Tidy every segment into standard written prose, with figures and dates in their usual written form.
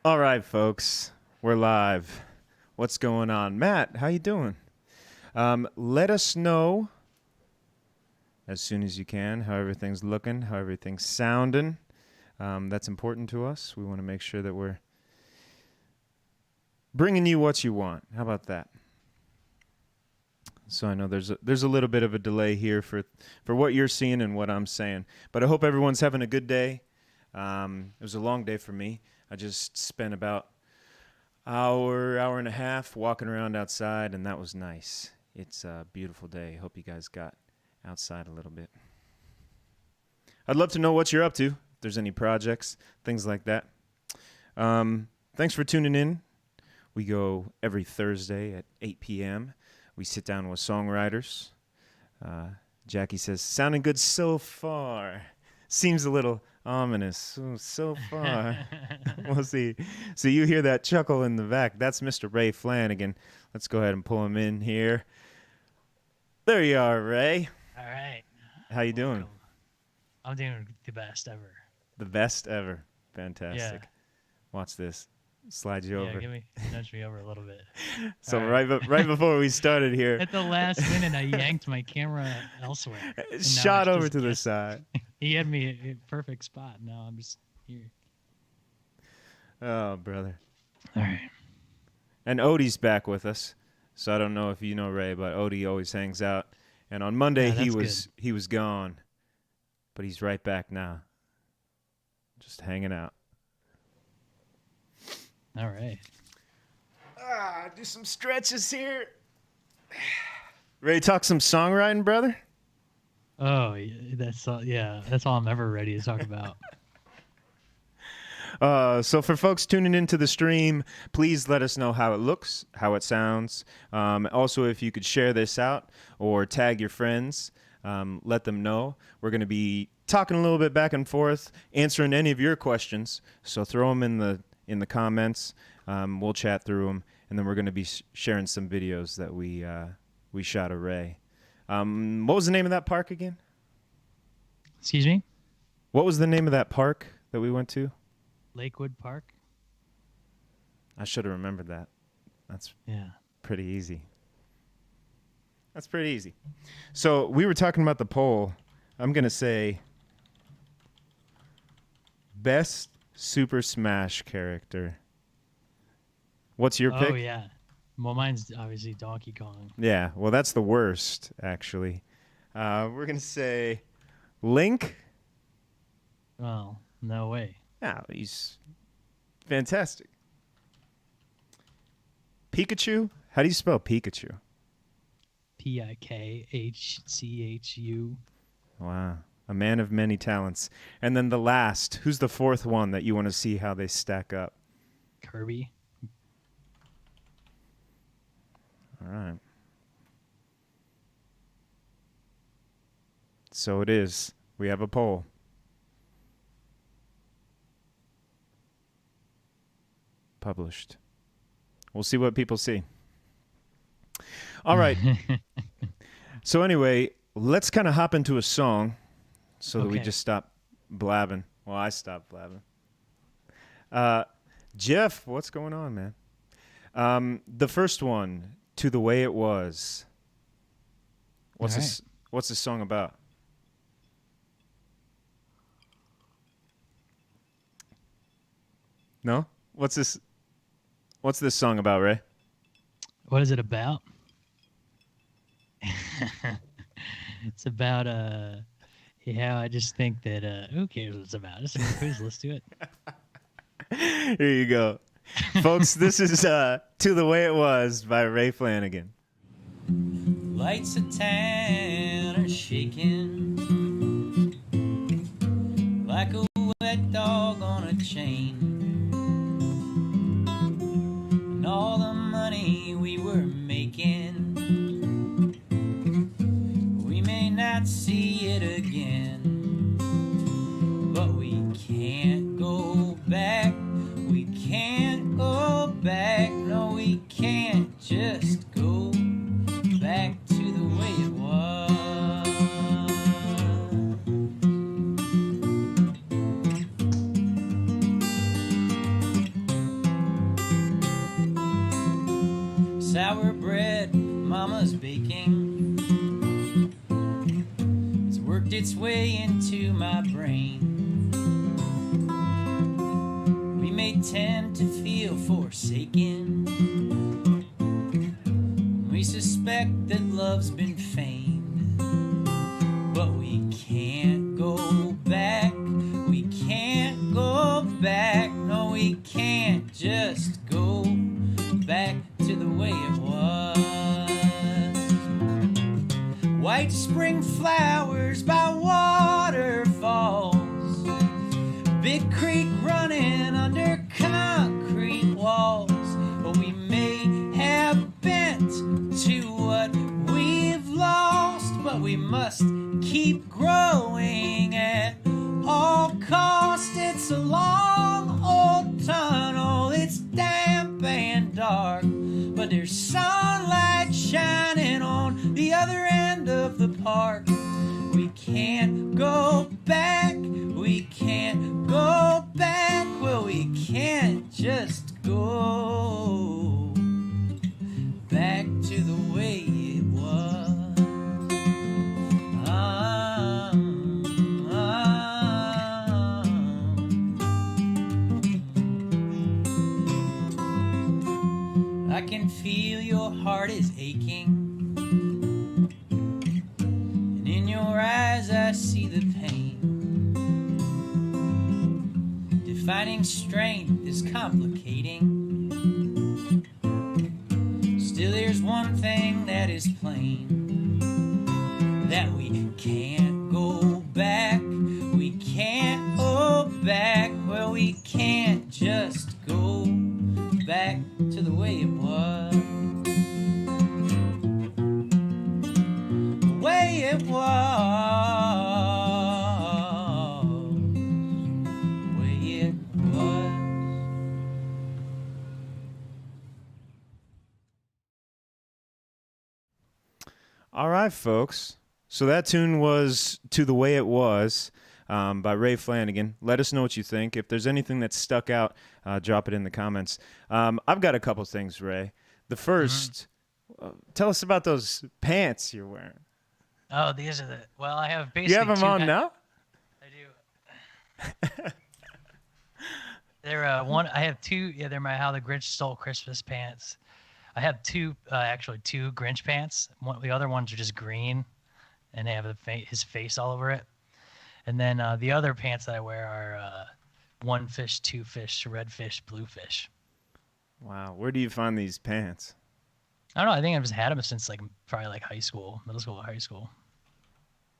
All right, folks, we're live. What's going on? Matt, how you doing? Let us know as soon as you can how everything's looking, how everything's sounding. That's important to us. We want to make sure that we're bringing you what you want. How about that? So I know there's a little bit of a delay here for what you're seeing and what I'm saying, but I hope everyone's having a good day. It was a long day for me. I just spent about hour and a half walking around outside, and that was nice. It's a beautiful day. Hope you guys got outside a little bit. I'd love to know what you're up to, if there's any projects, things like that. Thanks for tuning in. We go every Thursday at 8 p.m. We sit down with songwriters. Jackie says, sounding good so far. Seems a little ominous. So far. We'll see. So you hear that chuckle in the back. That's Mr. Ray Flanagan. Let's go ahead and pull him in here. There you are, Ray. All right. How you doing? I'm doing the best ever. The best ever. Fantastic. Yeah. Watch this. Slide you over. Nudge me over a little bit. So right before we started here. At the last minute, I yanked my camera elsewhere. Shot over to the side. He had me a perfect spot. Now I'm just here. Oh, brother. All right. And Odie's back with us. So I don't know if you know Ray, but Odie always hangs out. And on Monday he was gone. But he's right back now. Just hanging out. All right. Do some stretches here. Ready to talk some songwriting, brother? Oh, that's all. Yeah, that's all I'm ever ready to talk about. So for folks tuning into the stream, please let us know how it looks, how it sounds. Also, if you could share this out or tag your friends, let them know. We're going to be talking a little bit back and forth, answering any of your questions. So throw them in the comments. We'll chat through them, and then we're going to be sharing some videos that we shot of Ray. What was the name of that park again? Excuse me? What was the name of that park that we went to? Lakewood Park. I should have remembered that. That's pretty easy. That's pretty easy. So we were talking about the poll. I'm going to say best Super Smash character. What's your pick? Oh, yeah. Well, mine's obviously Donkey Kong. Yeah, well, that's the worst, actually. We're going to say Link. Well, no way. Yeah, he's fantastic. Pikachu? How do you spell Pikachu? Pikhchu. Wow. A man of many talents. And then the last, who's the fourth one that you want to see how they stack up? Kirby. All right. So it is. We have a poll. Published. We'll see what people see. All right. So anyway, let's kind of hop into a song so that we just stop blabbing. Well, I stopped blabbing. Jeff, what's going on, man? The first one, To the Way It Was. What's this song about? No? What's this song about, Ray? What is it about? It's about I just think that who cares what it's about? Just let's do it. Here you go. Folks, this is To the Way It Was by Ray Flanagan. Lights of town are shaking like a wet dog on a chain. And all the money we were making, we may not see it again, but we can't go back. We can't go back. No, we can't just go back to the way it was. sour bread mama's baking. It's worked its way into my brain. We may tend to feel forsaken. We suspect that love's been feigned, but we can't go back. We can't go back. No, we can't just go back to the way it was. White spring flowers by waterfalls, big creek running under concrete walls. But we may have bent to what we've lost, but we must keep growing at all cost. It's a long old tunnel, it's damp and dark, but there's sunlight shining on the other end of the park. We can't go back, we can't go back. Well, we can't just go back to the way it was. I can feel your heart is aching, and in your eyes I see the pain. Defining strength is complicating. Still there's one thing that is plain, that we can't go back. We can't go back. Well, we can't just go back to the way it was. The way it was. The way it was. All right, folks. So that tune was To the Way It Was by Ray Flanagan. Let us know what you think. If there's anything that stuck out, drop it in the comments. I've got a couple things, Ray. The first, tell us about those pants you're wearing. Oh, these are the. Well, I have basically. You have them on now? I do. They're one. I have two. Yeah, they're my How the Grinch Stole Christmas pants. I have two, actually two Grinch pants. The other ones are just green, and they have his face all over it. And then the other pants that I wear are one fish, two fish, red fish, blue fish. Wow. Where do you find these pants? I don't know. I think I've just had them since probably high school, middle school, or high school.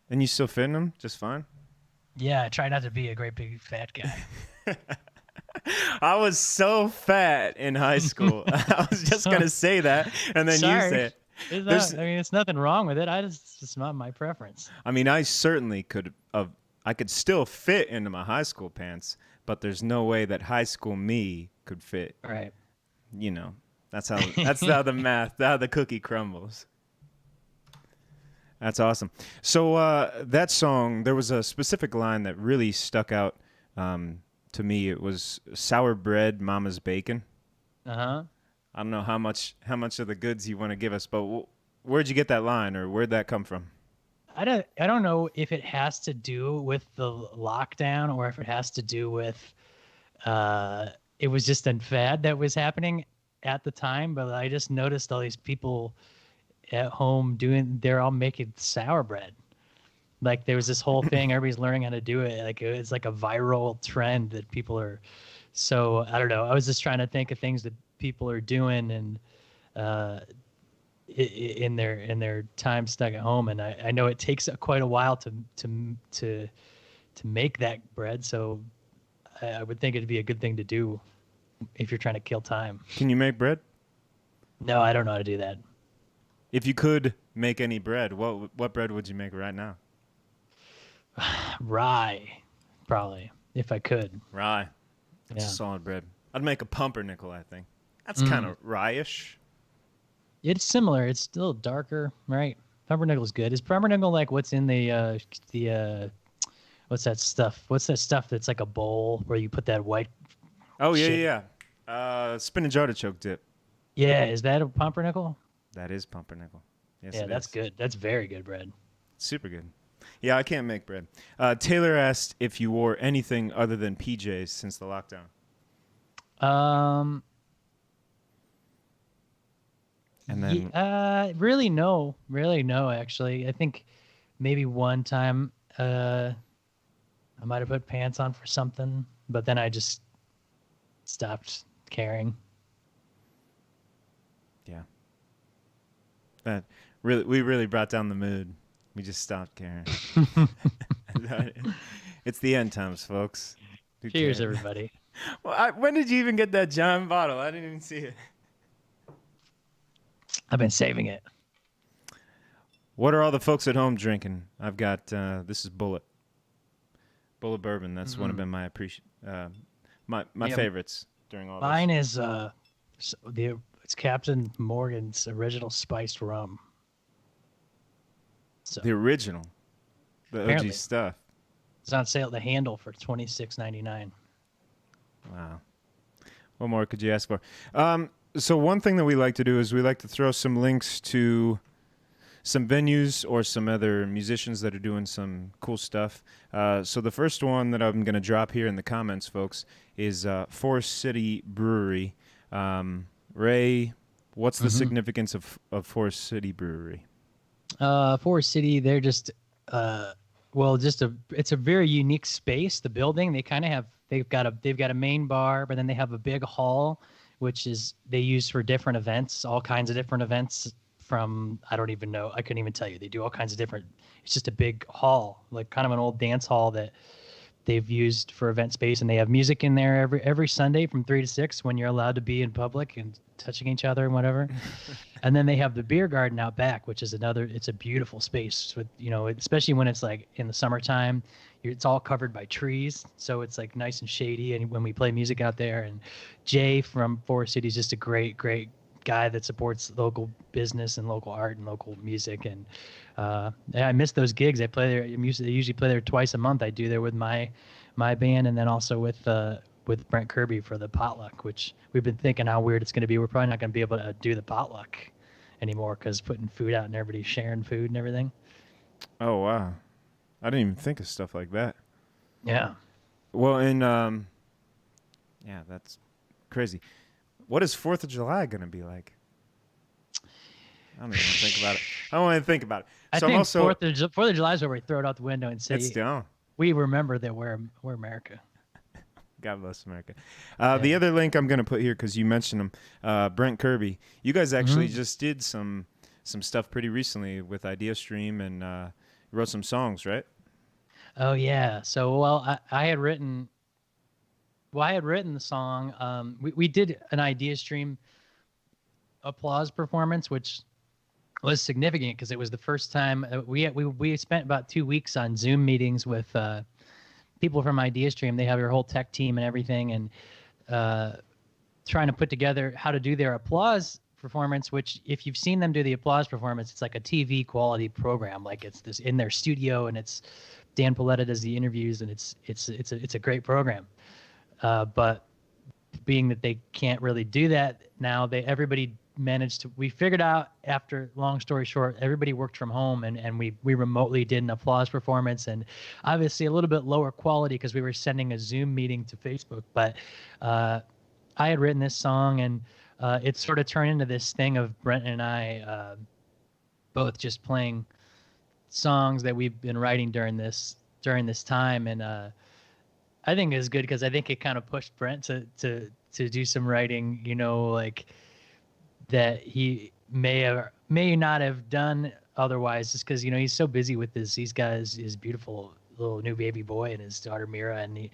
And you still fit in them just fine? Yeah, I try not to be a great big fat guy. I was so fat in high school. I was just going to say that, and then you said it's nothing wrong with it. It's just not my preference. I mean, I certainly could I could still fit into my high school pants, but there's no way that high school me could fit. Right. You know, that's how the cookie crumbles. That's awesome. So that song, there was a specific line that really stuck out to me. It was sour bread, mama's bacon. Uh-huh. I don't know how much of the goods you want to give us, but where'd you get that line, or where'd that come from? I don't know if it has to do with the lockdown or if it has to do with it was just a fad that was happening at the time, but I just noticed all these people at home they're all making sour bread. Like there was this whole thing, everybody's learning how to do it. Like it's like a viral trend that people are. So I don't know. I was just trying to think of things that people are doing and in their time stuck at home. And I know it takes quite a while to make that bread. So I would think it'd be a good thing to do if you're trying to kill time. Can you make bread? No, I don't know how to do that. If you could make any bread, what bread would you make right now? Rye, probably, if I could. Rye. That's a solid bread. I'd make a pumpernickel, I think. That's kind of rye-ish. It's similar. It's still darker, right? Pumpernickel's good. Is pumpernickel like what's in the what's that stuff? What's that stuff that's like a bowl where you put that white Oh, yeah. Spinach artichoke dip. Yeah, is that a pumpernickel? That is pumpernickel. Yes, Yeah, it that's is. good. That's very good bread. Super good. Yeah, I can't make bread. Taylor asked if you wore anything other than PJs since the lockdown. Um, And then, really no, actually. I think maybe one time I might have put pants on for something, but then I just stopped caring. yeah, that we really brought down the mood. We just stopped caring. It's the end times, folks. Who Cheers, cares? everybody. Well, when did you even get that John bottle? I didn't even see it. I've been saving it. What are all the folks at home drinking? I've got this is Bullet bourbon. That's one of been my my Yeah, favorites during all Mine this. is it's Captain Morgan's original spiced rum. So The original, the apparently OG stuff. it's on sale at the Handle for $26.99. Wow. What more could you ask for? So one thing that we like to do is we like to throw some links to some venues or some other musicians that are doing some cool stuff. So the first one that I'm going to drop here in the comments, folks, is Forest City Brewery. Ray, what's the significance of Forest City Brewery? Forest City, they're just it's a very unique space. The building, they've got a main bar, but then they have a big hall, which is they use for different events, all kinds of different events from, I don't even know, I couldn't even tell you. They do all kinds of different, it's just a big hall, like kind of an old dance hall that they've used for event space, and they have music in there every Sunday from 3 to 6 when you're allowed to be in public and touching each other and whatever. And then they have the beer garden out back, which is it's a beautiful space with, especially when it's like in the summertime, it's all covered by trees. So it's like nice and shady. And when we play music out there, and Jay from Forest City is just a great, great guy that supports local business and local art and local music. And yeah, I miss those gigs. I play there. They usually play there twice a month. I do there with my band, and then also with Brent Kirby for the potluck, which we've been thinking how weird it's going to be. We're probably not going to be able to do the potluck anymore because putting food out and everybody's sharing food and everything. Oh, wow. I didn't even think of stuff like that. Yeah. Well, and yeah, that's crazy. What is 4th of July going to be like? I don't even want to think about it. I don't want to think about it. I So think I'm also 4th of July is where we throw it out the window and say, it's down. we remember that we're America. God bless America. The other link I'm going to put here because you mentioned him, Brent Kirby. You guys actually just did some stuff pretty recently with IdeaStream and wrote some songs, right? Oh yeah. So I had written the song. We did an IdeaStream applause performance, which was significant because it was the first time we spent about 2 weeks on Zoom meetings with people from IdeaStream. They have their whole tech team and everything, and trying to put together how to do their applause performance, which if you've seen them do the applause performance, it's like a TV quality program. Like it's this in their studio, and it's Dan Paletta does the interviews, and it's a great program. But being that they can't really do that now, everybody managed to, we figured out, after long story short, everybody worked from home, and we remotely did an applause performance, and obviously a little bit lower quality because we were sending a Zoom meeting to Facebook. But I had written this song, and it sort of turned into this thing of Brent and I both just playing songs that we've been writing during this time. And I think it was good because I think it kind of pushed Brent to do some writing, like that he may not have done otherwise, just because he's so busy with he's got his beautiful little new baby boy and his daughter Mira, and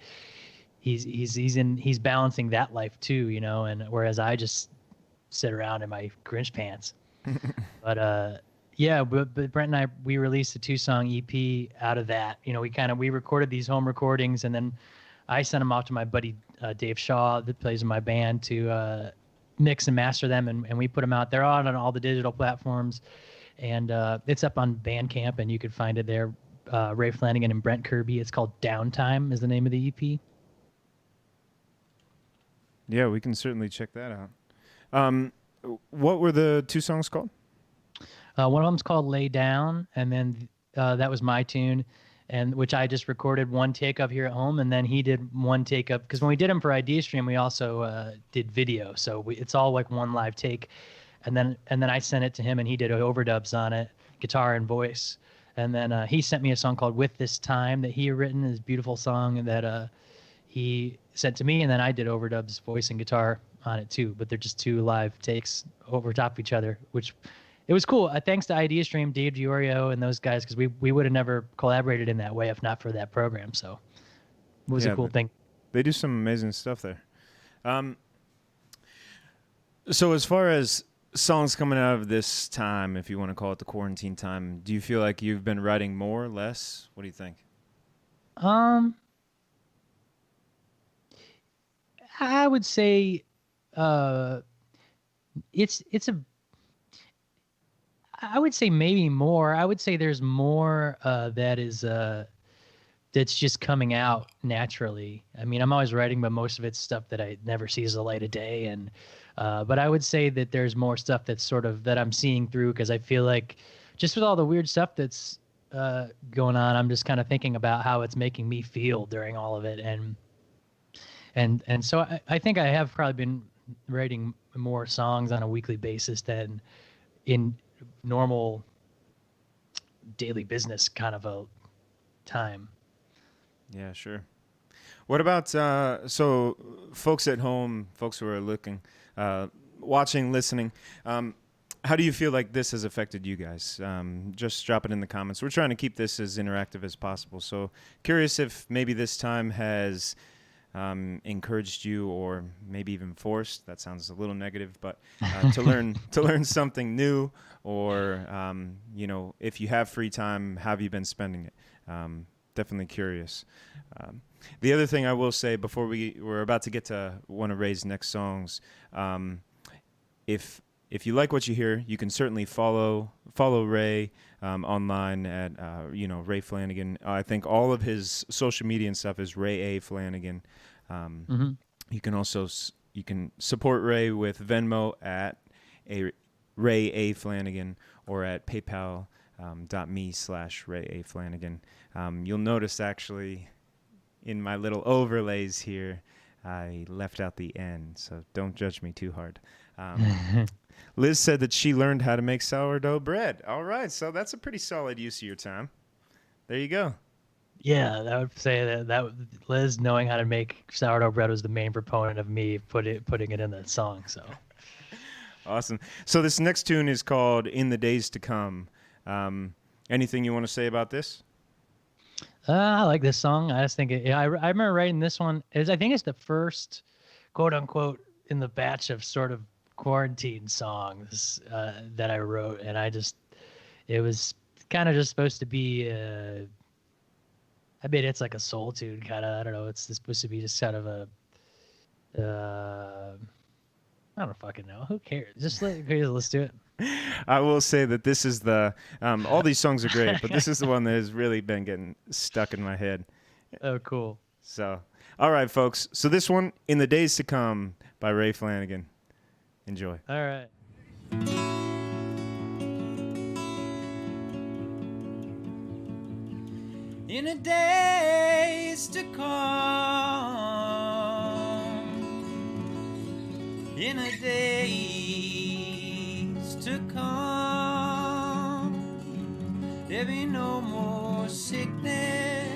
he's balancing that life too, and whereas I just sit around in my Grinch pants. But yeah, but Brent and I, we released a 2-song EP out of that. We recorded these home recordings, and then I sent them out to my buddy Dave Shaw that plays in my band to mix and master them, and we put them out. They're on all the digital platforms, and it's up on Bandcamp, and you can find it there. Ray Flanagan and Brent Kirby. It's called Downtime is the name of the EP. Yeah, we can certainly check that out. What were the two songs called? One of them's called "Lay Down," and then that was my tune, and which I just recorded one take of here at home, and then he did one take of, because when we did them for ID Stream, we also did video, so it's all like one live take, and then I sent it to him, and he did overdubs on it, guitar and voice, and then he sent me a song called "With This Time" that he had written, his beautiful song that he sent to me, and then I did overdubs, voice and guitar on it too, but they're just two live takes over top of each other, which it was cool. Thanks to Idea Stream, Dave Diorio, and those guys, because we would have never collaborated in that way if not for that program. So it was a cool thing. They do some amazing stuff there. So as far as songs coming out of this time, if you want to call it the quarantine time, do you feel like you've been writing more, less? What do you think? I would say it's a. I would say maybe more. I would say there's more that is that's just coming out naturally. I mean, I'm always writing, but most of it's stuff that I never sees the light of day. And but I would say that there's more stuff that's sort of that I'm seeing through, because I feel like just with all the weird stuff that's going on, I'm just kind of thinking about how it's making me feel during all of it. And so I think I have probably been writing more songs on a weekly basis than in normal daily business kind of a time. Yeah, sure. What about so folks at home, folks who are looking, watching, listening, how do you feel like this has affected you guys? Just drop it in the comments. We're trying to keep this as interactive as possible. So curious if maybe this time has encouraged you, or maybe even forced. That sounds a little negative, but to learn something new, or if you have free time, how have you been spending it? Definitely curious. The other thing I will say before we're about to get to one of Ray's next songs, if you like what you hear, you can certainly follow Ray online at Ray Flanagan. I think all of his social media and stuff is Ray A. Flanagan. You can also support Ray with Venmo at Ray A. Flanagan, or at PayPal.me/Ray A. Flanagan. You'll notice actually in my little overlays here, I left out the N, so don't judge me too hard. Liz said that she learned how to make sourdough bread. All right, so that's a pretty solid use of your time. There you go. Yeah, I would say that Liz knowing how to make sourdough bread was the main proponent of me putting it in that song. So awesome. So this next tune is called "In the Days to Come." Anything you want to say about this? I like this song. I just think I remember writing this one. I think it's the first quote unquote in the batch of sort of quarantine songs that I wrote, and it was kind of just supposed to be I mean, it's like a soul tune kind of, I don't know, it's supposed to be just kind of a I don't fucking know, who cares, just let's do it. I will say that this is the all these songs are great, but this is the one that has really been getting stuck in my head. Oh, cool. So all right, folks, so this one, "In the Days to Come" by Ray Flanagan. Enjoy. All right. In the days to come, in the days to come, there'll be no more sickness,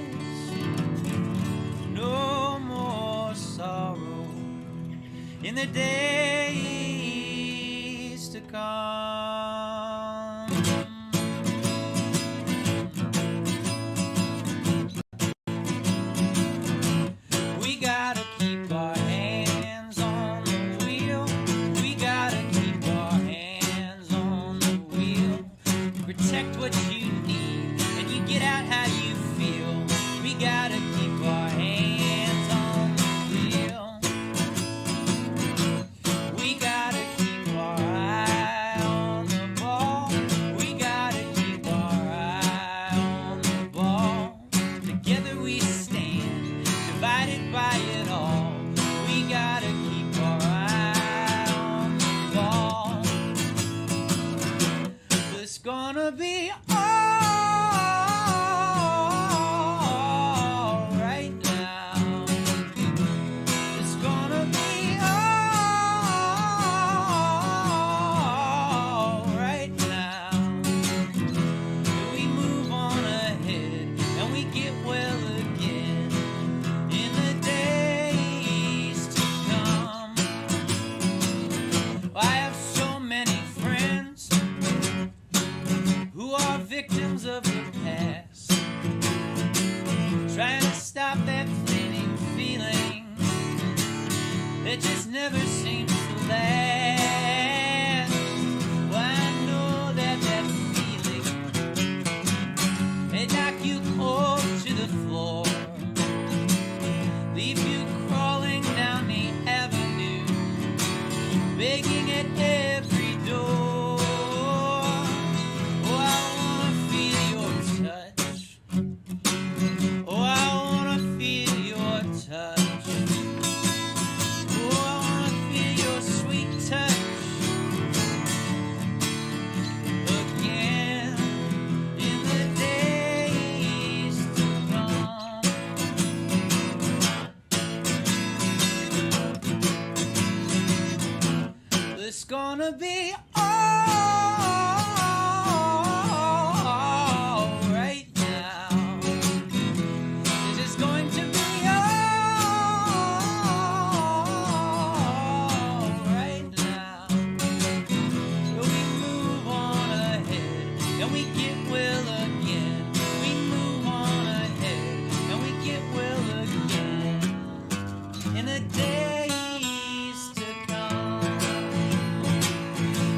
no more sorrow, in the days to come. We gotta keep our hands on the wheel. We gotta keep our hands on the wheel. Protect what you need, and you get out how you feel. We gotta keep our hands on the wheel. We gotta keep our eye on the gonna be all right now. It's gonna be all right now. We move on ahead and we get well again in the days to come. I have so many friends who are victims of the past, trying to stop that fleeting feeling that just never seems to last. Well, I know that feeling, it knock you cold to the floor, leave you crawling down the avenue, begging at every door. Oh, I wanna feel your touch. Oh, I wanna feel your touch. Oh, I wanna feel your sweet touch again in the days to come. It's gonna be all right now. This is going to be all right now. We move on ahead and we get well again. We move on ahead and we get well again in the days to come.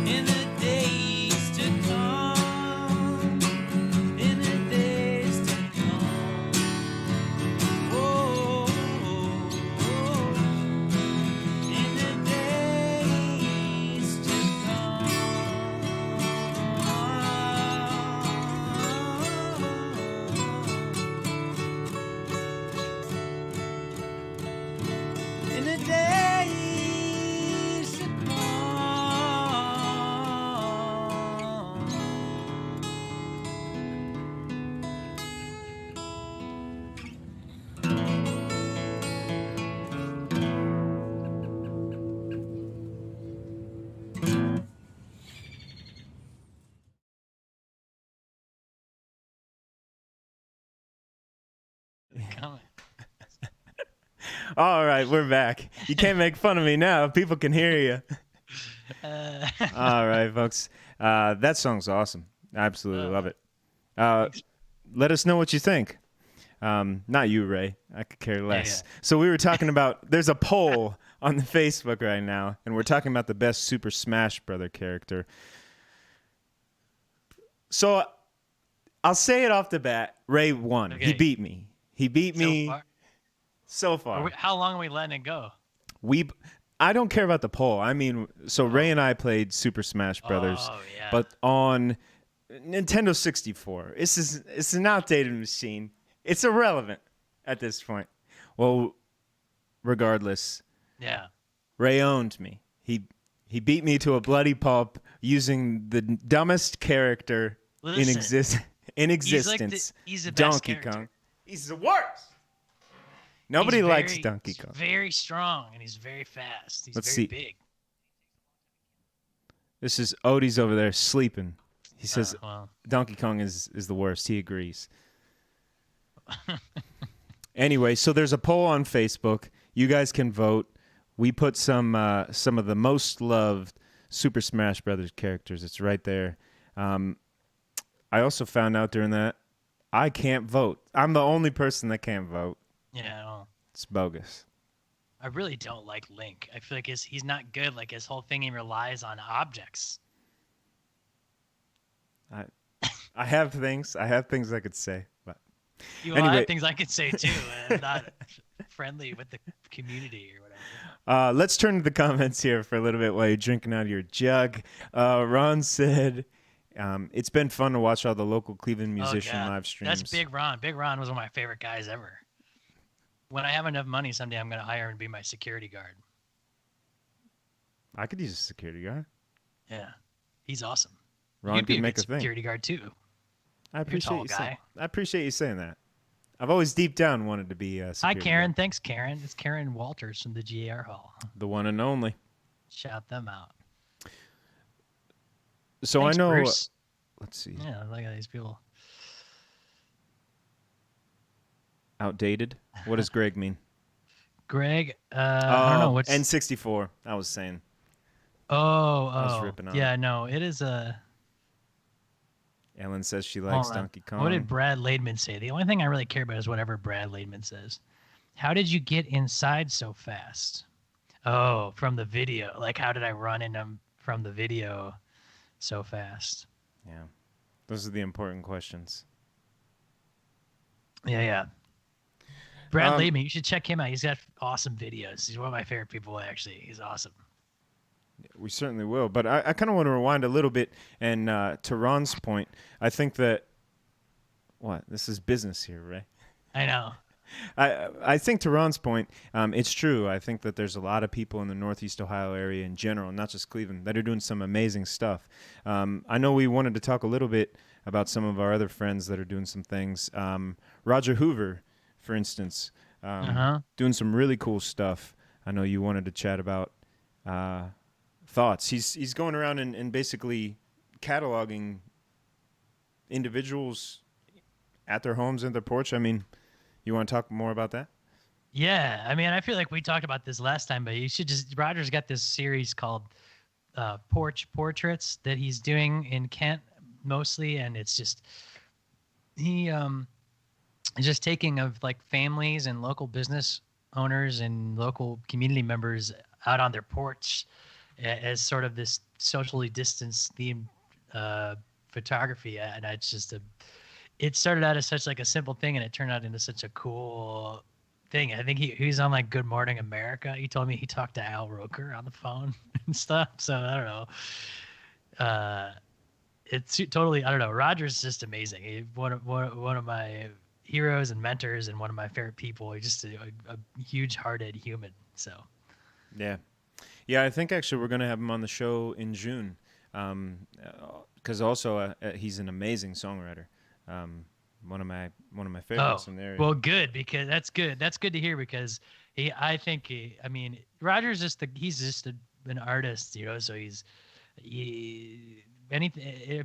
In the days to come. In the days to come. Whoa, in the days to come. In the days to come. Come on. All right, we're back. You can't make fun of me now. People can hear you. All right, folks. That song's awesome. I absolutely love it. Let us know what you think. Not you, Ray. I could care less. yeah. So we were talking about, there's a poll on the Facebook right now, and we're talking about the best Super Smash Brother character. So I'll say it off the bat. Ray won. Okay. He beat me. He beat me so Are far. how long are we letting it go? I don't care about the poll. I mean, so Ray and I played Super Smash Brothers, Oh, yeah. but on Nintendo 64. It's an outdated machine. It's irrelevant at this point. Well, regardless, Yeah. Ray owned me. He beat me to a bloody pulp using the dumbest character in Listen, existence. he's the best Donkey character. Kong. He's the worst. Nobody He's likes very- Donkey he's Kong. very strong and he's very fast. He's Let's very see. big. This is Odie's over there sleeping. He says Well, Donkey Kong is the worst. He agrees. Anyway, so there's a poll on Facebook. You guys can vote. We put some of the most loved Super Smash Brothers characters. It's right there. I also found out during that I can't vote. I'm the only person that can't vote. yeah, well, It's bogus. I really don't like Link. I feel like he's not good. Like his whole thing, he relies on objects. I have things. I could say, but You Anyway. have things I could say too. I'm not friendly with the community or whatever. let's turn to the comments here for a little bit while you're drinking out of your jug. Ron said, it's been fun to watch all the local Cleveland musician yeah. live streams. That's Big Ron. Big Ron was one of my favorite guys ever. When I have enough money someday, I'm going to hire him to be my security guard. I could use a security guard. Yeah. He's awesome. Ron You'd be could a make good a thing. security guard too. I You're a appreciate tall you guy. saying. I appreciate you saying that. I've always deep down wanted to be a Hi, security Karen. guard. Thanks, Karen. It's Karen Walters from the GAR Hall. The one and only. Shout them out. So Thanks, I know. Bruce. Let's see. Yeah, look at these people. Outdated. What does Greg mean? Greg, I don't know what's. N64. I was saying. Oh, was ripping on yeah, no, it is a. Ellen says she likes Hold on. Donkey Kong. What did Brad Laidman say? The only thing I really care about is whatever Brad Laidman says. How did you get inside so fast? Oh, from the video. Like, how did I run in them from the video so fast? Yeah. Those are the important questions. Yeah. Brad Laidman, you should check him out. He's got awesome videos. He's one of my favorite people, actually. He's awesome. We certainly will. But I kind of want to rewind a little bit. And to Ron's point, I think that, this is business here, right? I know. I think to Ron's point, it's true. I think that there's a lot of people in the Northeast Ohio area in general, not just Cleveland, that are doing some amazing stuff. I know we wanted to talk a little bit about some of our other friends that are doing some things. Roger Hoover, for instance, doing some really cool stuff. I know you wanted to chat about thoughts. He's going around and basically cataloging individuals at their homes and their porch. I mean, you want to talk more about that? Yeah, I mean, I feel like we talked about this last time, but you should just. Roger's got this series called Porch Portraits that he's doing in Kent mostly, and it's just he is just taking of like families and local business owners and local community members out on their porch as sort of this socially distanced themed photography, and it's just it started out as such like a simple thing, and it turned out into such a cool thing. I think he's on like Good Morning America. He told me he talked to Al Roker on the phone and stuff. So I don't know. It's totally, I don't know. Roger's just amazing. He's one of my heroes and mentors, and one of my favorite people. He's just a huge-hearted human. So yeah. I think actually we're gonna have him on the show in June, because also he's an amazing songwriter. One of my favorites in there. Well, good, because that's good. That's good to hear, because I mean, Roger's he's just an artist, you know. So he's a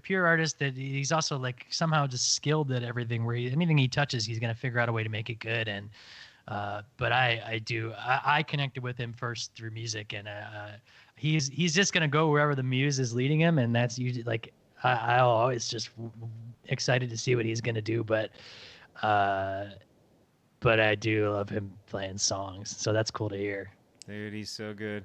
pure artist, that he's also like somehow just skilled at everything. Where anything he touches, he's gonna figure out a way to make it good. And but I connected with him first through music, and he's just gonna go wherever the muse is leading him, and that's usually like. I'll always just excited to see what he's gonna do, but I do love him playing songs, so that's cool to hear. Dude, he's so good.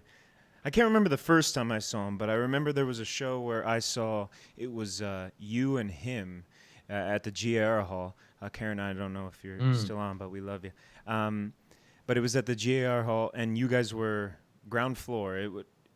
I can't remember the first time I saw him, but I remember there was a show where I saw it was you and him at the GAR Hall. Karen, I don't know if you're still on, but we love you. But it was at the GAR Hall, and you guys were ground floor. It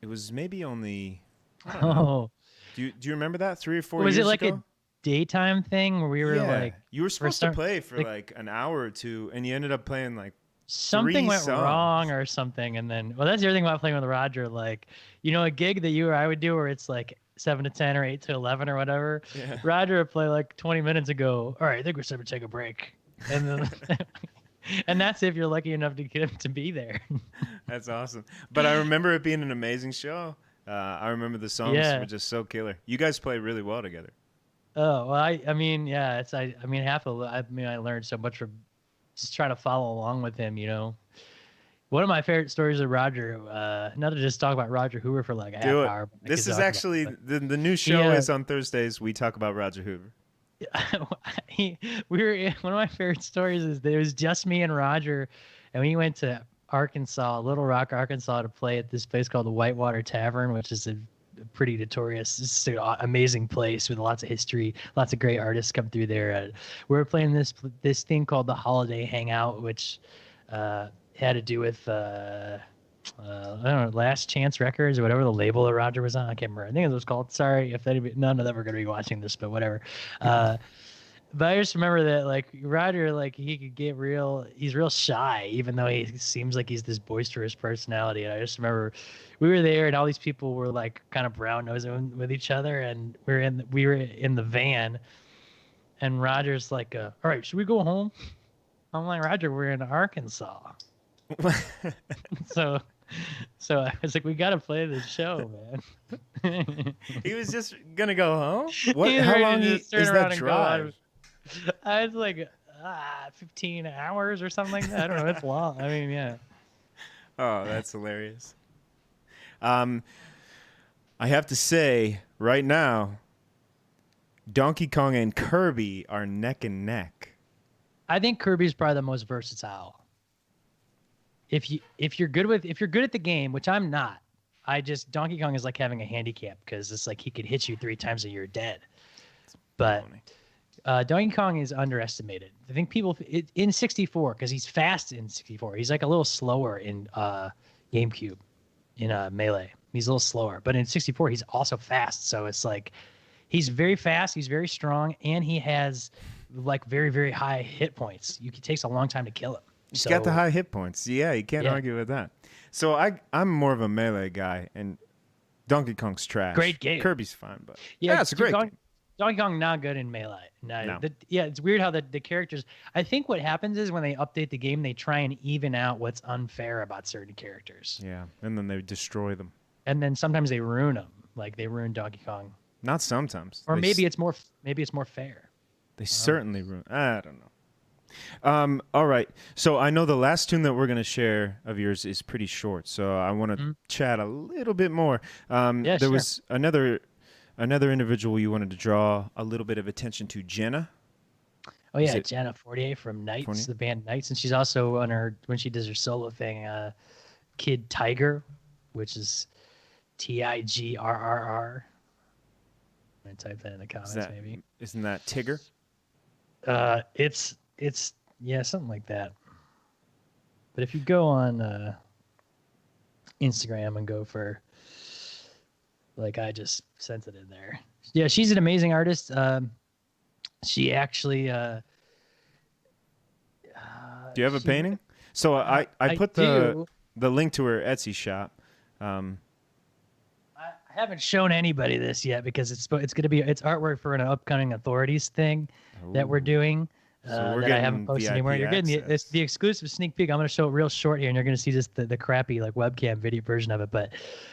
was maybe only. I don't know. Do you remember that 3 or 4 years ago? Was it like a daytime thing where we were like... You were supposed to play for like an hour or two, and you ended up playing like something went songs. wrong or something, and then... Well, that's the other thing about playing with Roger. Like, you know, a gig that you or I would do where it's like 7 to 10 or 8 to 11 or whatever. Yeah. Roger would play like 20 minutes ago. All right, I think we're starting to take a break. And then... And that's if you're lucky enough to get him to be there. That's awesome. But I remember it being an amazing show. I remember the songs were just so killer. You guys play really well together. Oh, well, I mean, I learned so much from just trying to follow along with him, you know. One of my favorite stories of Roger, not to just talk about Roger Hoover for like a half hour. This is actually, the new show is on Thursdays. We talk about Roger Hoover. One of my favorite stories is that it was just me and Roger, and we went to Arkansas, Little Rock, Arkansas, to play at this place called the Whitewater Tavern, which is a pretty notorious, it's an amazing place with lots of history, lots of great artists come through there. We were playing this thing called the Holiday Hangout, which had to do with I don't know, Last Chance Records or whatever the label that Roger was on. I can't remember. I think it was called. Sorry if none of them are going to be watching this, but whatever. But I just remember that like Roger, like he could get real. He's real shy, even though he seems like he's this boisterous personality. And I just remember we were there, and all these people were like kind of brown nosing with each other, and we were in the van, and Roger's like, "All right, should we go home?" I'm like, Roger, we're in Arkansas, so I was like, we got to play this show, man. He was just gonna go home. What? He's How ready long to is just turn that around and go drive? I was like 15 hours or something like that. I don't know. It's long. I mean, yeah. Oh, that's hilarious. I have to say right now, Donkey Kong and Kirby are neck and neck. I think Kirby's probably the most versatile. If you're good at the game, which I'm not, Donkey Kong is like having a handicap because it's like he could hit you 3 times and you're dead. But Donkey Kong is underestimated. I think in 64 because he's fast in 64. He's like a little slower in GameCube, in Melee. He's a little slower, but in 64 he's also fast. So it's like he's very fast, he's very strong, and he has like very very high hit points. It takes a long time to kill him. He's got the high hit points. Yeah, you can't Yeah. argue with that. So I'm more of a Melee guy, and Donkey Kong's trash. Great game. Kirby's fine, but yeah, it's a great game. Donkey Kong not good in Melee. No. It's weird how the characters. I think what happens is when they update the game, they try and even out what's unfair about certain characters, Yeah, and then they destroy them. and then sometimes they ruin them. Like they ruin Donkey Kong, Not sometimes. or They maybe it's more fair. They certainly ruin. I don't know. All right. So I know the last tune that we're gonna share of yours is pretty short. So I want to chat a little bit more. There sure. was another individual you wanted to draw a little bit of attention to, Jenna. Oh yeah, it- Jenna Fortier from Knights, 40? the band Knights, and she's also on when she does her solo thing, Kid Tiger, which is Tiggrr. I'm gonna type that in the comments, maybe. Isn't that Tigger? It's yeah, something like that. But if you go on Instagram and go for, like, I just sent it in there. Yeah, she's an amazing artist. She actually. Do you have a painting? So I put do. the link to her Etsy shop. I haven't shown anybody this yet because it's artwork for an upcoming authorities thing that we're doing. So we're that I haven't getting posted anywhere. You're getting access. the exclusive sneak peek. I'm going to show it real short here, and you're going to see just the crappy like webcam video version of it. But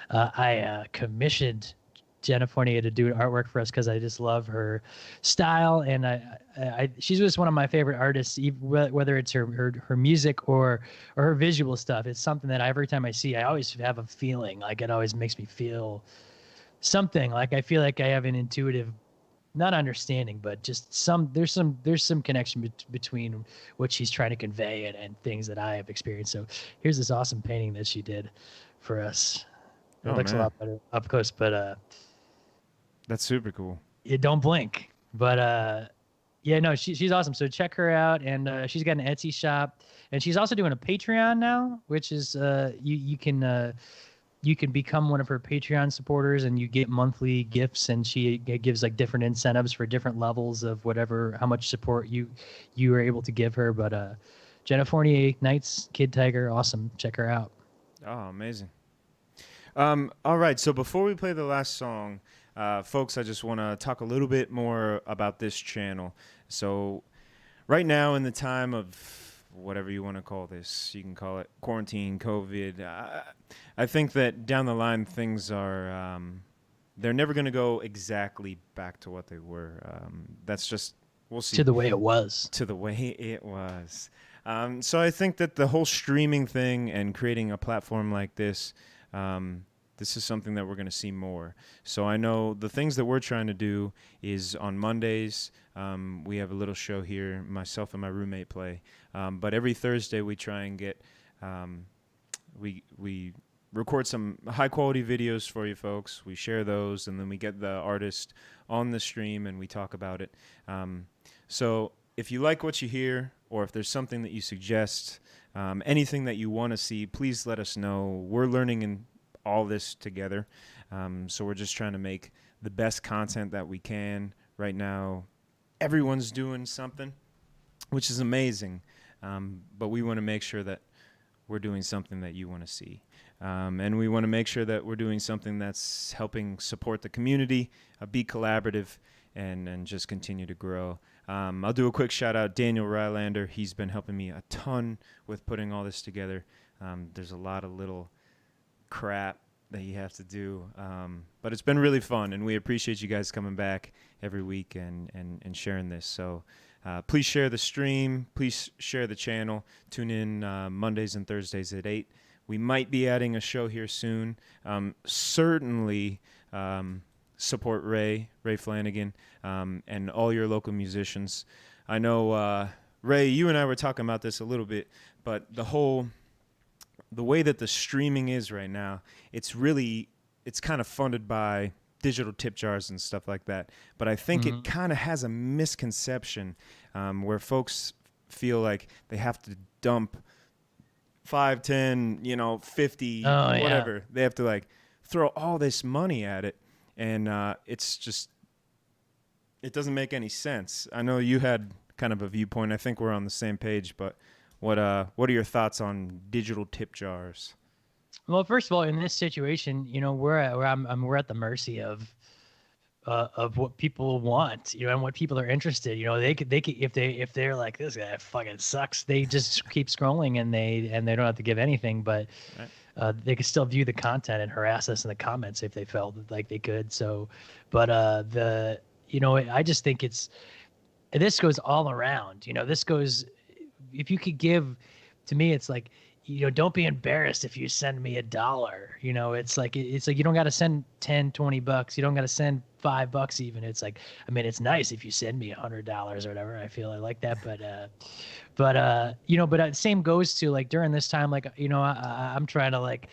I commissioned Jenna Fournier to do artwork for us because I just love her style, and she's just one of my favorite artists. Whether it's her music or her visual stuff, it's something that every time I see, I always have a feeling. Like it always makes me feel something. Like I feel like I have an intuitive, not understanding, but just there's some connection between what she's trying to convey and things that I have experienced. So here's this awesome painting that she did for us. It looks a lot better up close, but That's super cool. you don't blink. But yeah, no, she's awesome. So check her out, and she's got an Etsy shop, and she's also doing a Patreon now, which is you can become one of her Patreon supporters, and you get monthly gifts, and she gives like different incentives for different levels of how much support you are able to give her. But Jenna Fournier, Knights, Kid Tiger, awesome. Check her out. Oh, amazing. All right. So before we play the last song, folks, I just want to talk a little bit more about this channel. So right now, in the time of whatever you want to call this, you can call it quarantine, COVID. I think that down the line, things are, they're never going to go exactly back to what they were. That's just, we'll see. To the way it was. To the way it was. So I think that the whole streaming thing and creating a platform like this, this is something that we're going to see more. So I know the things that we're trying to do is on Mondays, we have a little show here, myself and my roommate play. But every Thursday we try and get, we record some high quality videos for you folks. We share those, and then we get the artist on the stream and we talk about it. So if you like what you hear, or if there's something that you suggest, anything that you want to see, please let us know. We're learning in all this together. So we're just trying to make the best content that we can right now. everyone's doing something, which is amazing. But we want to make sure that we're doing something that you want to see. And we want to make sure that we're doing something that's helping support the community, be collaborative, and just continue to grow. I'll do a quick shout out, Daniel Rylander. He's been helping me a ton with putting all this together. There's a lot of little crap that you have to do, but it's been really fun, and we appreciate you guys coming back every week and sharing this. So please share the stream. Please share the channel. Tune in Mondays and Thursdays at 8. We might be adding a show here soon. Certainly support Ray Flanagan, and all your local musicians. I know, Ray, you and I were talking about this a little bit, but the way that the streaming is right now, it's kind of funded by digital tip jars and stuff like that. But I think it kind of has a misconception where folks feel like they have to dump 5, 10, 50, whatever. Yeah. They have to like throw all this money at it. And it's just, it doesn't make any sense. I know you had kind of a viewpoint. I think we're on the same page, but what are your thoughts on digital tip jars? Well, first of all, in this situation, we're at the mercy of what people want, and what people are interested. They could if they're like, this guy fucking sucks, they just keep scrolling and they don't have to give anything, but right. They could still view the content and harass us in the comments if they felt like they could. So, but I just think this goes all around. This goes. If you could give, to me, it's like, don't be embarrassed if you send me $1. It's like you don't got to send $10, $20. You don't got to send $5 even. It's like, I mean, it's nice if you send me $100 or whatever. I feel I like that, but same goes to like during this time, like, I'm trying to like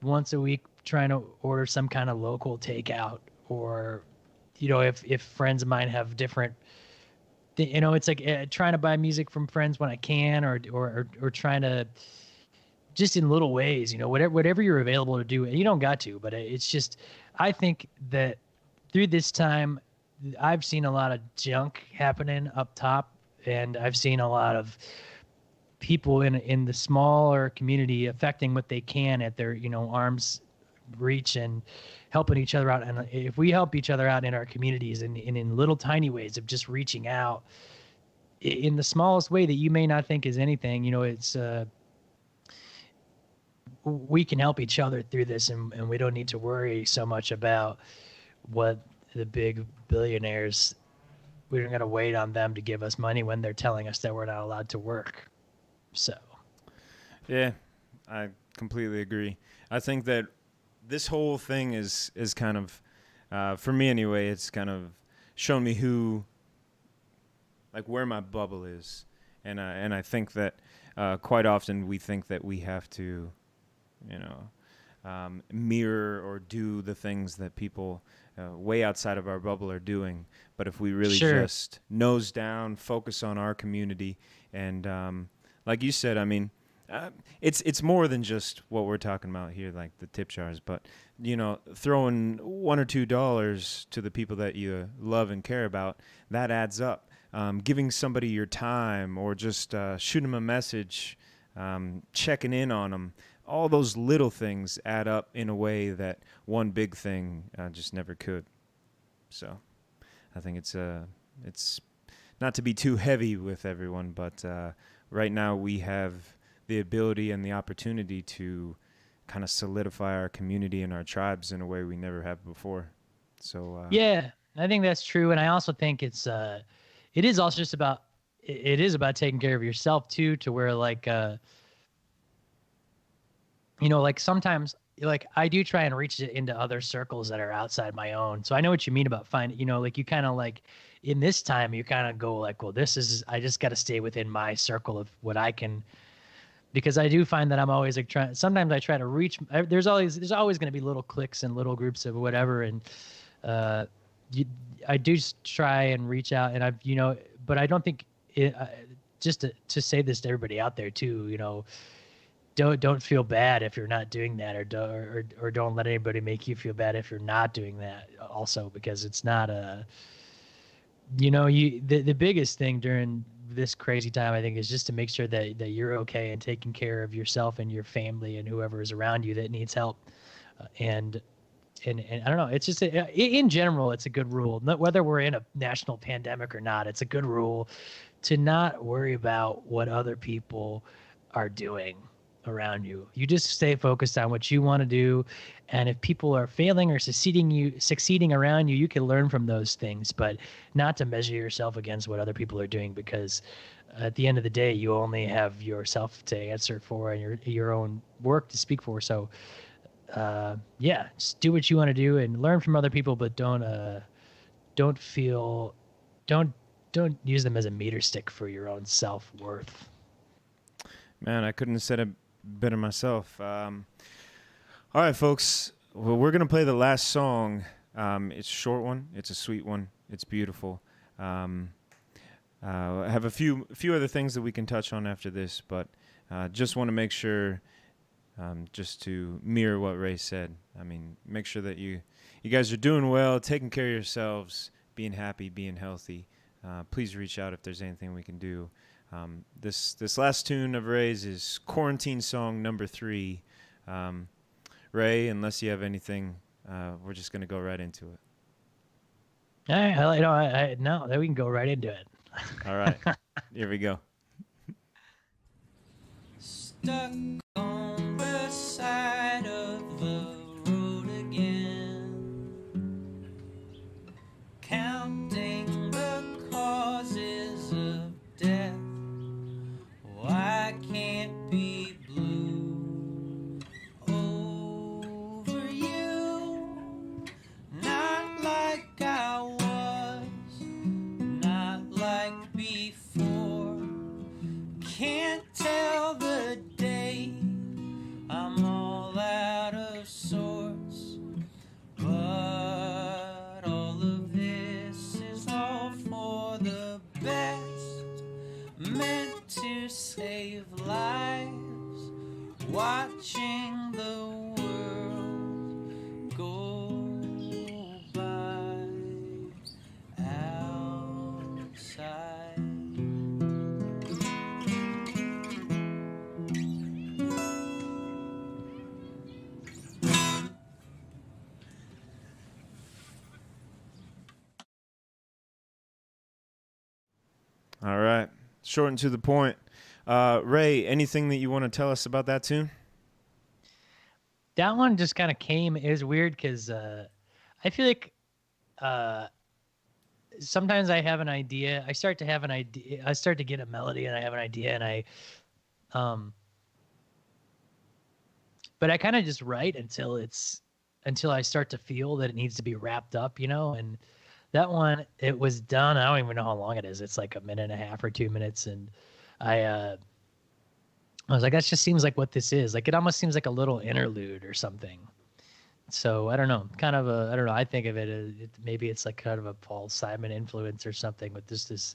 once a week trying to order some kind of local takeout, or, if friends of mine have different. It's like trying to buy music from friends when I can, or trying to just in little ways, whatever you're available to do. And you don't got to, but it's just, I think that through this time, I've seen a lot of junk happening up top, and I've seen a lot of people in the smaller community affecting what they can at their, arm's reach and helping each other out. And if we help each other out in our communities and in little tiny ways of just reaching out in the smallest way that you may not think is anything, it's we can help each other through this, and we don't need to worry so much about what the big billionaires, we don't got to wait on them to give us money when they're telling us that we're not allowed to work. So yeah, I completely agree. I think that this whole thing is kind of, for me anyway, it's kind of shown me where my bubble is. And I think that quite often we think that we have to, mirror or do the things that people way outside of our bubble are doing. But if we really just nose down, focus on our community, and like you said, I mean, it's more than just what we're talking about here, like the tip jars, but throwing $1 or $2 to the people that you love and care about, that adds up. Giving somebody your time, or just shooting them a message, checking in on them, all those little things add up in a way that one big thing just never could. So I think it's not to be too heavy with everyone, but right now we have the ability and the opportunity to kind of solidify our community and our tribes in a way we never have before. So yeah, I think that's true. And I also think it is also just about, it is about taking care of yourself too, to where like, like sometimes like I do try and reach into other circles that are outside my own. So I know what you mean about finding, like you kind of like in this time, you kind of go like, well, I just got to stay within my circle of what I can, because I do find that I'm always like sometimes I try to reach, there's always going to be little cliques and little groups of whatever. And, I do try and reach out, and but I don't think just to say this to everybody out there too, don't feel bad if you're not doing that, or don't let anybody make you feel bad if you're not doing that also, because it's not the biggest thing during this crazy time, I think, is just to make sure that you're okay and taking care of yourself and your family and whoever is around you that needs help. And and I don't know, it's just in general, it's a good rule. Whether we're in a national pandemic or not, it's a good rule to not worry about what other people are doing around you. You just stay focused on what you want to do, and if people are failing or succeeding around you, you can learn from those things, but not to measure yourself against what other people are doing, because at the end of the day, you only have yourself to answer for and your own work to speak for. So yeah, just do what you want to do and learn from other people, but don't feel don't don't use them as a meter stick for your own self-worth. Man, I couldn't have said it better myself. All right, folks. Well, we're going to play the last song. It's a short one. It's a sweet one. It's beautiful. I have a few other things that we can touch on after this, but just want to make sure, just to mirror what Ray said. I mean, make sure that you guys are doing well, taking care of yourselves, being happy, being healthy. Please reach out if there's anything we can do. This last tune of Ray's is Quarantine Song number 3. Ray, unless you have anything, we're just going to go right into it. All right, no, then we can go right into it. All right, here we go. Stuck on the side of the road again, counting the causes of death. Oh, I can't be blue over you, not like I was, not like before. Can't tell the day, I'm all out of sorts, but all of this is all for the best, meant to save lives, watching the world go by outside. All right, short and to the point. Ray, anything that you want to tell us about that tune? That one just kind of came. It was weird because I feel like sometimes I have an idea. I start to have an idea. I start to get a melody, and I have an idea, and but I kind of just write until I start to feel that it needs to be wrapped up, And that one, it was done. I don't even know how long it is. It's like a minute and a half or 2 minutes, and I was like, that just seems like what this is. Like, it almost seems like a little interlude or something. So I don't know, kind of I don't know. I think of it as maybe it's like kind of a Paul Simon influence or something. But it's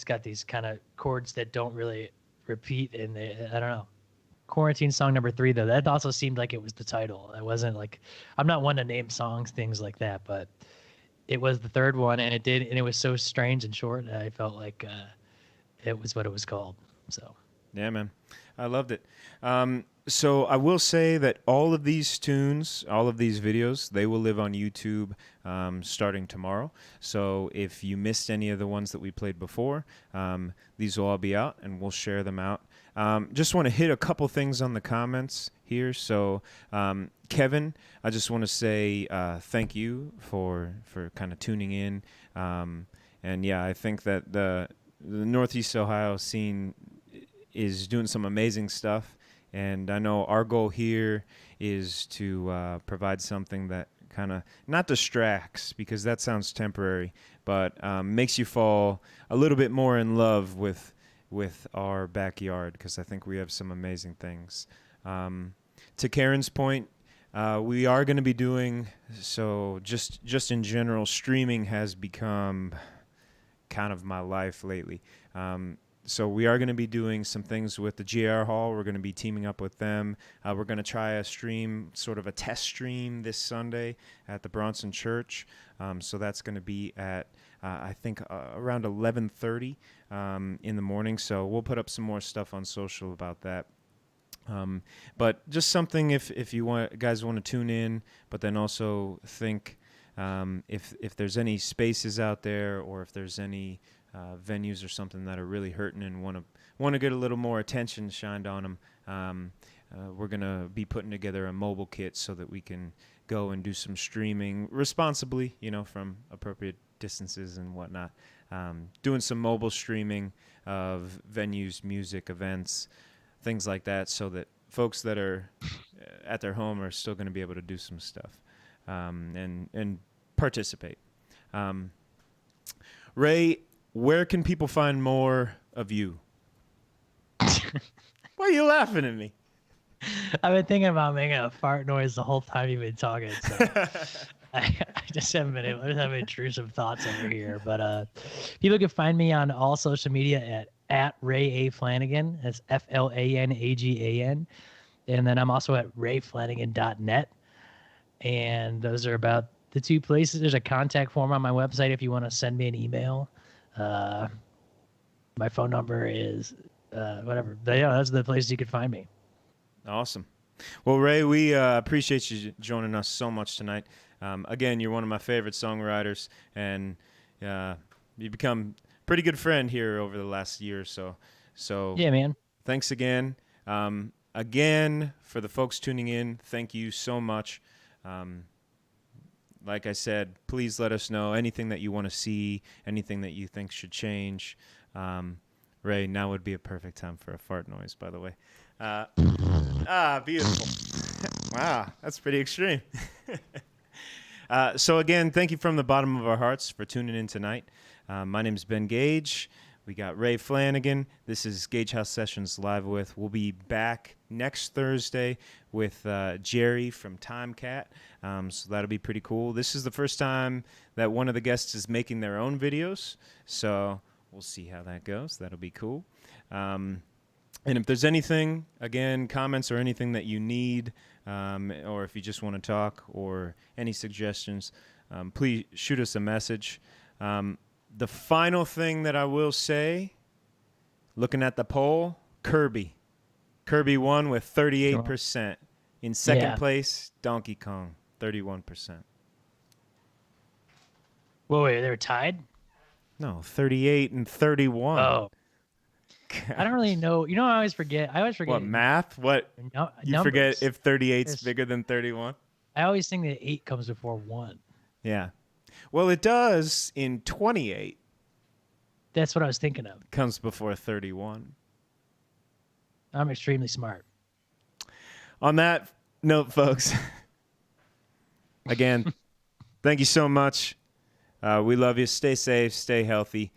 got these kind of chords that don't really repeat, and I don't know. Quarantine Song number 3, though, that also seemed like it was the title. I wasn't like, I'm not one to name songs, things like that, but it was the third one, and it was so strange and short. I felt like it was what it was called. So yeah, man, I loved it. So I will say that all of these tunes, all of these videos, they will live on YouTube starting tomorrow. So if you missed any of the ones that we played before, these will all be out, and we'll share them out. Just want to hit a couple things on the comments here. So Kevin, I just want to say thank you for kind of tuning in. And yeah, I think that the Northeast Ohio scene is doing some amazing stuff. And I know our goal here is to provide something that kind of not distracts, because that sounds temporary, but makes you fall a little bit more in love with our backyard, because I think we have some amazing things. To Karen's point, we are going to be doing, so just in general, streaming has become kind of my life lately. So we are going to be doing some things with the GR Hall. We're going to be teaming up with them. We're going to try a stream, sort of a test stream this Sunday at the Bronson Church. So that's going to be at, I think, around 11:30 in the morning. So we'll put up some more stuff on social about that. But just something if you guys want to tune in, but then also think if there's any spaces out there, or if there's any venues or something that are really hurting and want to get a little more attention shined on them. We're gonna be putting together a mobile kit so that we can go and do some streaming responsibly, from appropriate distances and whatnot. Doing some mobile streaming of venues, music, events, things like that, so that folks that are at their home are still going to be able to do some stuff and participate. Ray, where can people find more of you? Why are you laughing at me? I've been thinking about making a fart noise the whole time you've been talking, so I just haven't been able to have intrusive thoughts over here. But people can find me on all social media at Ray A. Flanagan. That's FLANAGAN. And then I'm also at rayflanagan.net. And those are about the two places. There's a contact form on my website if you want to send me an email. My phone number is whatever. But yeah, those are the places you can find me. Awesome. Well, Ray, we appreciate you joining us so much tonight. Again, you're one of my favorite songwriters, and you become a pretty good friend here over the last year or so. So yeah, man. Thanks again. Again, for the folks tuning in, thank you so much. Like I said, please let us know anything that you want to see, anything that you think should change. Ray, now would be a perfect time for a fart noise, by the way. Beautiful. Wow, that's pretty extreme. So again, thank you from the bottom of our hearts for tuning in tonight. My name is Ben Gage. We got Ray Flanagan. This is Gage House Sessions Live with. We'll be back next Thursday with Jerry from Timecat. So that'll be pretty cool. This is the first time that one of the guests is making their own videos. So we'll see how that goes. That'll be cool. And if there's anything, again, comments or anything that you need, or if you just want to talk or any suggestions, please shoot us a message. The final thing that I will say, looking at the poll, Kirby. Kirby won with 38%. In second place, Donkey Kong, 31%. Wait, they were tied? No, 38 and 31. Oh. I don't really know. I always forget. What, math? What? No, you numbers. Forget if 38's bigger than 31? I always think that 8 comes before 1. Yeah. Well, it does in 28. That's what I was thinking of. Comes before 31. I'm extremely smart. On that note, folks, again, thank you so much. We love you. Stay safe. Stay healthy.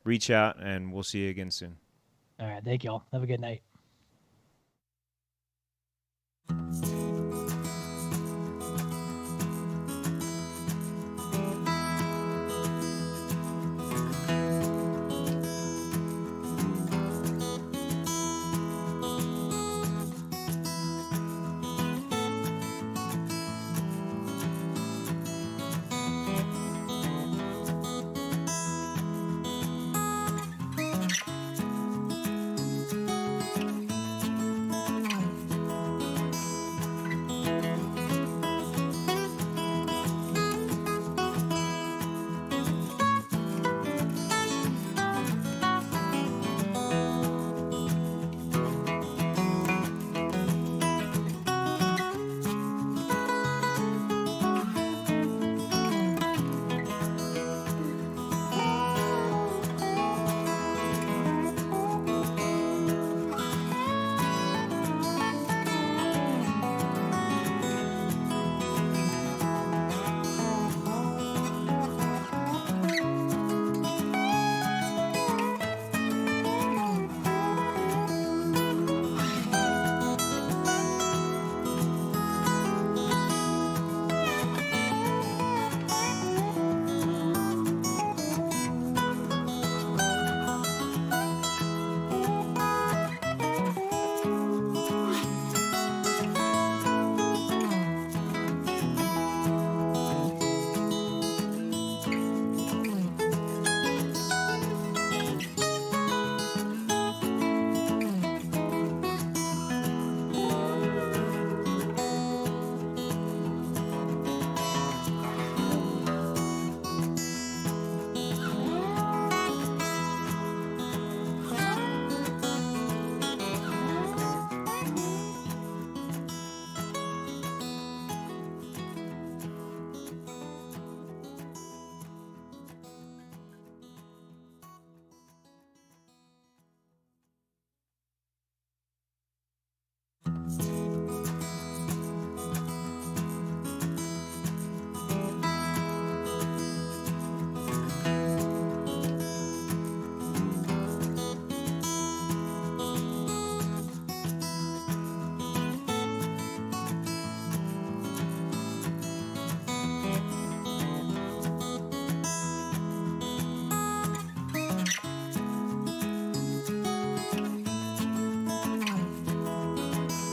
Reach out, and we'll see you again soon. All right. Thank you all. Have a good night.